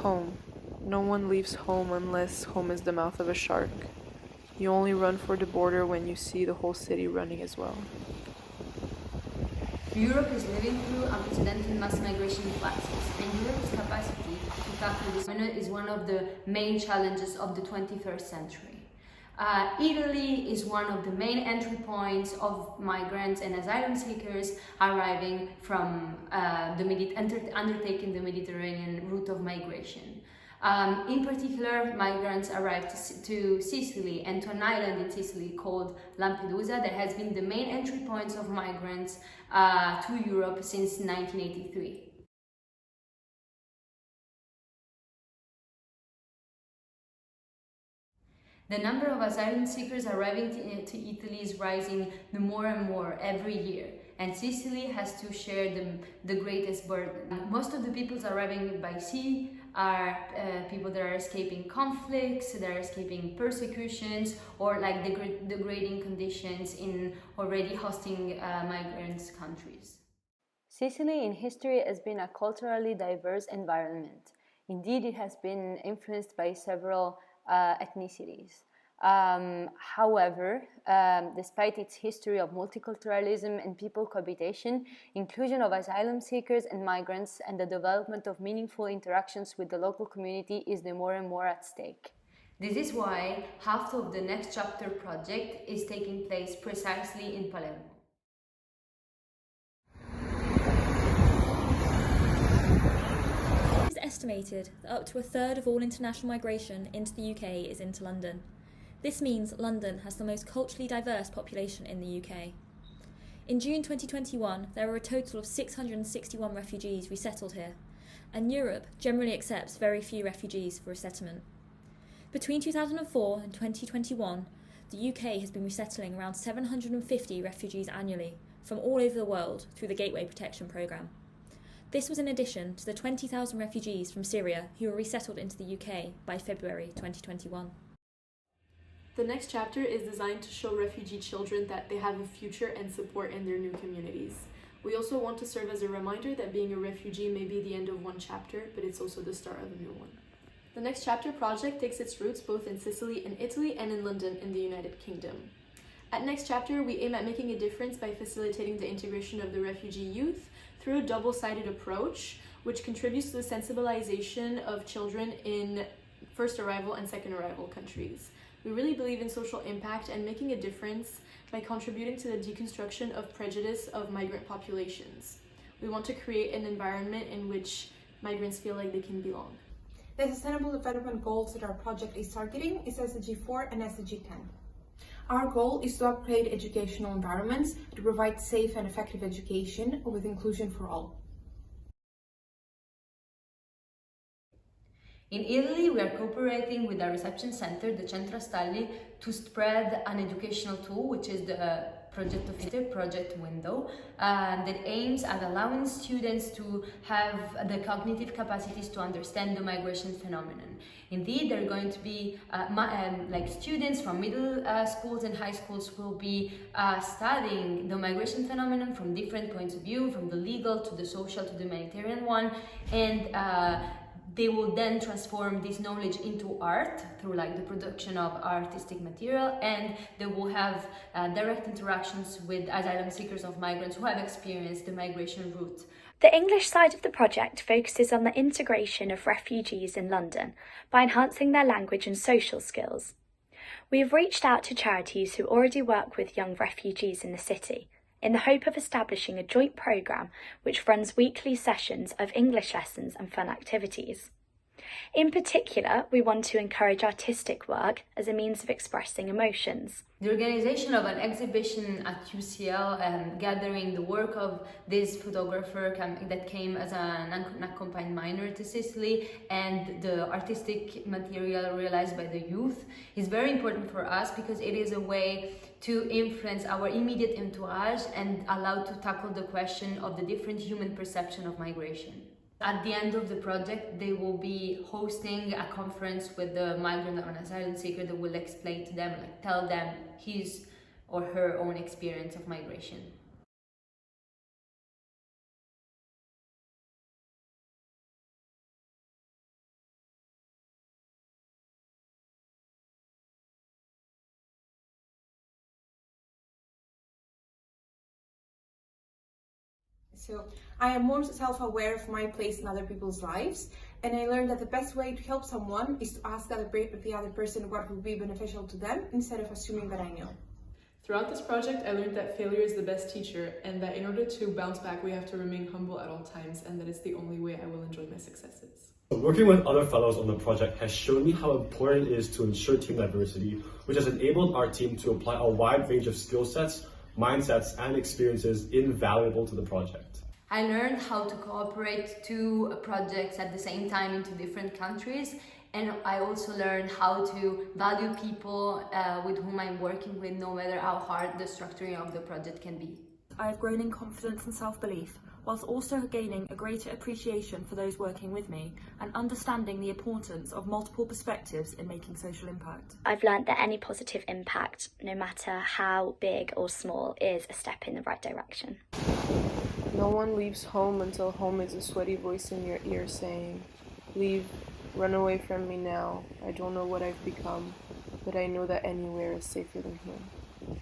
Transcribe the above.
home. No one leaves home unless home is the mouth of a shark. You only run for the border when you see the whole city running as well. Europe is living through unprecedented mass migration fluxes, and Europe's capacity to tackle this phenomenon is one of the main challenges of the 21st century. Italy is one of the main entry points of migrants and asylum seekers arriving from undertaking the Mediterranean route of migration. In particular, migrants arrived to Sicily and to an island in Sicily called Lampedusa that has been the main entry points of migrants to Europe since 1983. The number of asylum seekers arriving to Italy is rising more and more every year, and Sicily has to share the greatest burden. Most of the people arriving by sea are people that are escaping conflicts, that are escaping persecutions, or like degrading conditions in already hosting migrants' countries. Sicily in history has been a culturally diverse environment. Indeed, it has been influenced by several ethnicities. However, despite its history of multiculturalism and people cohabitation, inclusion of asylum seekers and migrants and the development of meaningful interactions with the local community is more and more at stake. This is why half of the Next Chapter project is taking place precisely in Palermo. It is estimated that up to a third of all international migration into the UK is into London. This means London has the most culturally diverse population in the UK. In June 2021, there were a total of 661 refugees resettled here, and Europe generally accepts very few refugees for resettlement. Between 2004 and 2021, the UK has been resettling around 750 refugees annually from all over the world through the Gateway Protection Programme. This was in addition to the 20,000 refugees from Syria who were resettled into the UK by February 2021. The next chapter is designed to show refugee children that they have a future and support in their new communities. We also want to serve as a reminder that being a refugee may be the end of one chapter, but it's also the start of a new one. The Next Chapter project takes its roots both in Sicily in Italy and in London in the United Kingdom. At Next Chapter, we aim at making a difference by facilitating the integration of the refugee youth through a double-sided approach, which contributes to the sensibilization of children in first arrival and second arrival countries. We really believe in social impact and making a difference by contributing to the deconstruction of prejudice of migrant populations. We want to create an environment in which migrants feel like they can belong. The Sustainable Development Goals that our project is targeting is SDG 4 and SDG 10. Our goal is to upgrade educational environments to provide safe and effective education with inclusion for all. In Italy, we are cooperating with our reception center, the Centro Astalli, to spread an educational tool, which is the Project Window, that aims at allowing students to have the cognitive capacities to understand the migration phenomenon. Indeed, there are going to be students from middle schools and high schools will be studying the migration phenomenon from different points of view, from the legal to the social to the humanitarian one, and they will then transform this knowledge into art through the production of artistic material, and they will have direct interactions with asylum seekers of migrants who have experienced the migration route. The English side of the project focuses on the integration of refugees in London by enhancing their language and social skills. We have reached out to charities who already work with young refugees in the city, in the hope of establishing a joint programme which runs weekly sessions of English lessons and fun activities. In particular, we want to encourage artistic work as a means of expressing emotions. The organization of an exhibition at UCL gathering the work of this photographer that came as an unaccompanied minor to Sicily and the artistic material realized by the youth is very important for us because it is a way to influence our immediate entourage and allow to tackle the question of the different human perception of migration. At the end of the project, they will be hosting a conference with the migrant or an asylum seeker that will explain to them, tell them his or her own experience of migration. So I am more self-aware of my place in other people's lives, and I learned that the best way to help someone is to ask the other person what would be beneficial to them instead of assuming that I know. Throughout this project, I learned that failure is the best teacher, and that in order to bounce back, we have to remain humble at all times, and that it's the only way I will enjoy my successes. Working with other fellows on the project has shown me how important it is to ensure team diversity, which has enabled our team to apply a wide range of skill sets, mindsets, and experiences invaluable to the project. I learned how to cooperate two projects at the same time into different countries, and I also learned how to value people with whom I'm working with, no matter how hard the structuring of the project can be. I have grown in confidence and self-belief, whilst also gaining a greater appreciation for those working with me and understanding the importance of multiple perspectives in making social impact. I've learnt that any positive impact, no matter how big or small, is a step in the right direction. No one leaves home until home is a sweaty voice in your ear saying, "Leave, run away from me now. I don't know what I've become, but I know that anywhere is safer than here."